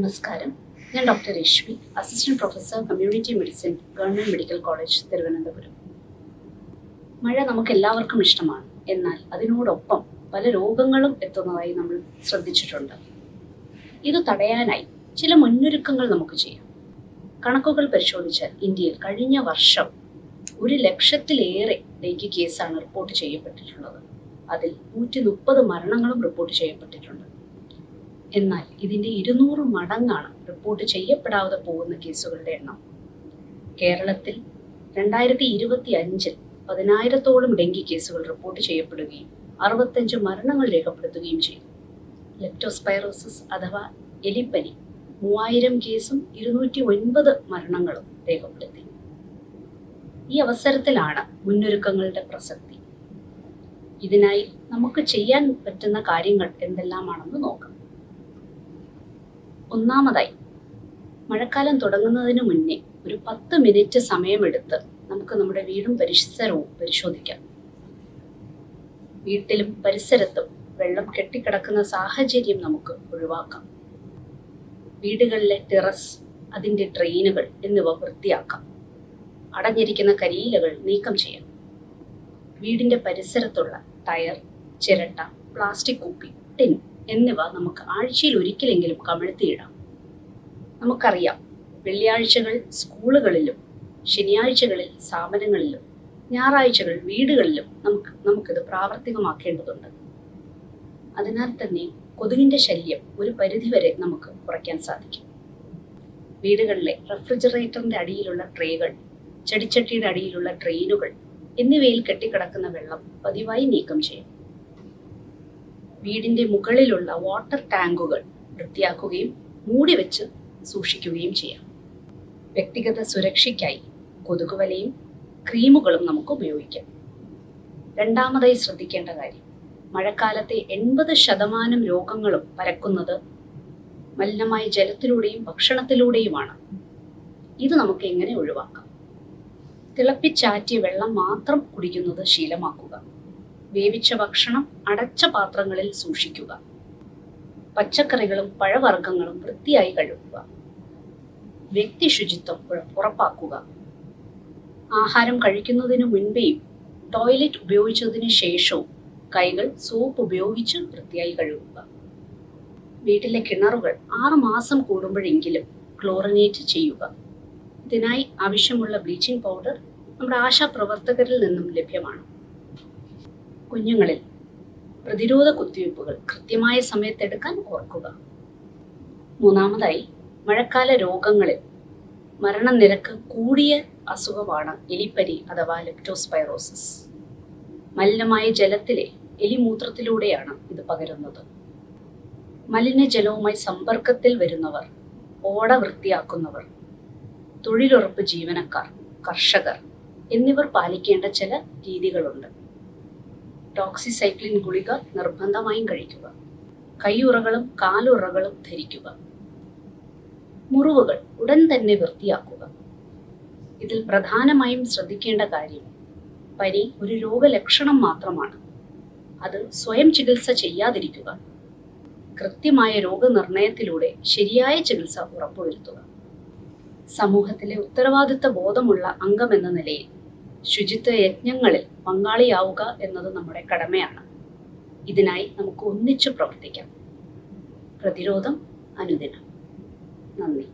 നമസ്കാരം. ഞാൻ doctor Rashmi, assistant professor community medicine, government medical college, Thiruvananthapuram. മഴ നമുക്ക് എല്ലാവർക്കും ഇഷ്ടമാണ്. എന്നാൽ അതിനോടൊപ്പം പല രോഗങ്ങളും എത്തുന്നതായി നമ്മൾ ശ്രദ്ധിച്ചിട്ടുണ്ട്. ഇത് തടയാനായി ചില മുന്നൊരുക്കങ്ങൾ നമുക്ക് ചെയ്യാം. കണക്കുകൾ പരിശോധിച്ചാൽ ഇന്ത്യയിൽ കഴിഞ്ഞ വർഷം 1,00,000-ലേറെ ഡെങ്കി കേസാണ് റിപ്പോർട്ട് ചെയ്യപ്പെട്ടിട്ടുള്ളത്. അതിൽ 130 മരണങ്ങളും റിപ്പോർട്ട് ചെയ്യപ്പെട്ടിട്ടുണ്ട്. എന്നാൽ ഇതിന്റെ 200 മടങ്ങാണ് റിപ്പോർട്ട് ചെയ്യപ്പെടാതെ പോകുന്ന കേസുകളുടെ എണ്ണം. കേരളത്തിൽ 2025 10,000-ഓളം ഡെങ്കി കേസുകൾ റിപ്പോർട്ട് ചെയ്യപ്പെടുകയും 65 മരണങ്ങൾ രേഖപ്പെടുത്തുകയും ചെയ്തു. ലെപ്റ്റോസ്പൈറോസിസ് അഥവാ എലിപ്പനി 3000 കേസും 209 മരണങ്ങളും രേഖപ്പെടുത്തി. ഈ അവസരത്തിലാണ് മുന്നൊരുക്കങ്ങളുടെ പ്രസക്തി. ഇതിനായി നമുക്ക് ചെയ്യാൻ പറ്റുന്ന കാര്യങ്ങൾ എന്തെല്ലാമാണെന്ന് നോക്കാം. ഒന്നാമതായി, മഴക്കാലം തുടങ്ങുന്നതിന് മുന്നേ ഒരു 10 മിനിറ്റ് സമയമെടുത്ത് നമുക്ക് നമ്മുടെ വീടും പരിസരവും പരിശോധിക്കാം. വീട്ടിലും പരിസരത്തും വെള്ളം കെട്ടിക്കിടക്കുന്ന സാഹചര്യം നമുക്ക് ഒഴിവാക്കാം. വീടുകളിലെ ടെറസ്, അതിൻ്റെ ഡ്രെയിനുകൾ എന്നിവ വൃത്തിയാക്കാം. അടഞ്ഞിരിക്കുന്ന കരിയിലകൾ നീക്കം ചെയ്യാം. വീടിൻ്റെ പരിസരത്തുള്ള ടയർ, ചിരട്ട, പ്ലാസ്റ്റിക് കുപ്പി, ടിൻ എന്നിവ നമുക്ക് ആഴ്ചയിൽ ഒരിക്കലെങ്കിലും കമിഴ്ത്തിയിടാം. നമുക്കറിയാം, വെള്ളിയാഴ്ചകൾ സ്കൂളുകളിലും, ശനിയാഴ്ചകളിൽ സ്ഥാപനങ്ങളിലും, ഞായറാഴ്ചകൾ വീടുകളിലും നമുക്കിത് പ്രാവർത്തികമാക്കേണ്ടതുണ്ട്. അതിനാൽ തന്നെ കൊതുകിൻ്റെ ശല്യം ഒരു പരിധിവരെ നമുക്ക് കുറയ്ക്കാൻ സാധിക്കും. വീടുകളിലെ റെഫ്രിജറേറ്ററിൻ്റെ അടിയിലുള്ള ട്രേകൾ, ചെടിച്ചട്ടിയുടെ അടിയിലുള്ള ഡ്രെയിനുകൾ എന്നിവയിൽ കെട്ടിക്കിടക്കുന്ന വെള്ളം പതിവായി നീക്കം ചെയ്യും. വീടിന്റെ മുകളിലുള്ള വാട്ടർ ടാങ്കുകൾ വൃത്തിയാക്കുകയും മൂടി വെച്ച് സൂക്ഷിക്കുകയും ചെയ്യാം. വ്യക്തിഗത സുരക്ഷയ്ക്കായി കൊതുകുവലയും ക്രീമുകളും നമുക്ക് ഉപയോഗിക്കാം. രണ്ടാമതായി ശ്രദ്ധിക്കേണ്ട കാര്യം, മഴക്കാലത്തെ 80% രോഗങ്ങളും പരക്കുന്നത് മലിനമായ ജലത്തിലൂടെയും ഭക്ഷണത്തിലൂടെയുമാണ്. ഇത് നമുക്ക് എങ്ങനെ ഒഴിവാക്കാം? തിളപ്പിച്ചാറ്റിയ വെള്ളം മാത്രം കുടിക്കുന്നത് ശീലമാക്കുക. വേവിച്ച ഭക്ഷണം അടച്ച പാത്രങ്ങളിൽ സൂക്ഷിക്കുക. പച്ചക്കറികളും പഴവർഗ്ഗങ്ങളും വൃത്തിയായി കഴുകുക. വ്യക്തി ശുചിത്വം ഉറപ്പാക്കുക. ആഹാരം കഴിക്കുന്നതിന് മുൻപേയും ടോയ്ലറ്റ് ഉപയോഗിച്ചതിന് ശേഷവും കൈകൾ സോപ്പ് ഉപയോഗിച്ച് വൃത്തിയായി കഴുകുക. വീട്ടിലെ കിണറുകൾ 6 മാസം കൂടുമ്പോഴെങ്കിലും ക്ലോറിനേറ്റ് ചെയ്യുക. ഇതിനായി ആവശ്യമുള്ള ബ്ലീച്ചിങ് പൗഡർ നമ്മുടെ ആശാപ്രവർത്തകരിൽ നിന്നും ലഭ്യമാണ്. കുഞ്ഞുങ്ങളിൽ പ്രതിരോധ കുത്തിവയ്പ്പുകൾ കൃത്യമായ സമയത്തെടുക്കാൻ ഓർക്കുക. മൂന്നാമതായി, മഴക്കാല രോഗങ്ങളിൽ മരണനിരക്ക് കൂടിയ അസുഖമാണ് എലിപ്പനി അഥവാ ലെപ്റ്റോസ്പൈറോസിസ്. മലിനമായ ജലത്തിലെ എലിമൂത്രത്തിലൂടെയാണ് ഇത് പകരുന്നത്. മലിനജലവുമായി സമ്പർക്കത്തിൽ വരുന്നവർ, ഓട വൃത്തിയാക്കുന്നവർ, തൊഴിലുറപ്പ് ജീവനക്കാർ, കർഷകർ എന്നിവർ പാലിക്കേണ്ട ചില രീതികളുണ്ട്. ഡോക്സിസൈക്ലിൻ ഗുളിക നിർബന്ധമായും കഴിക്കുക. കൈയുറകളും കാലുറകളും ധരിക്കുക. മുറിവുകൾ ഉടൻ തന്നെ വൃത്തിയാക്കുക. ഇതിൽ പ്രധാനമായും ശ്രദ്ധിക്കേണ്ട കാര്യം, പനി ഒരു രോഗലക്ഷണം മാത്രമാണ്. അത് സ്വയം ചികിത്സ ചെയ്യാതിരിക്കുക. കൃത്യമായ രോഗനിർണയത്തിലൂടെ ശരിയായ ചികിത്സ ഉറപ്പുവരുത്തുക. സമൂഹത്തിലെ ഉത്തരവാദിത്ത ബോധമുള്ള അംഗമെന്ന നിലയിൽ ശുചിത്വ യജ്ഞങ്ങളിൽ പങ്കാളിയാവുക എന്നത് നമ്മുടെ കടമയാണ്. ഇതിനായി നമുക്ക് ഒന്നിച്ചു പ്രവർത്തിക്കാം. പ്രതിരോധം അനുദിനം. നന്ദി.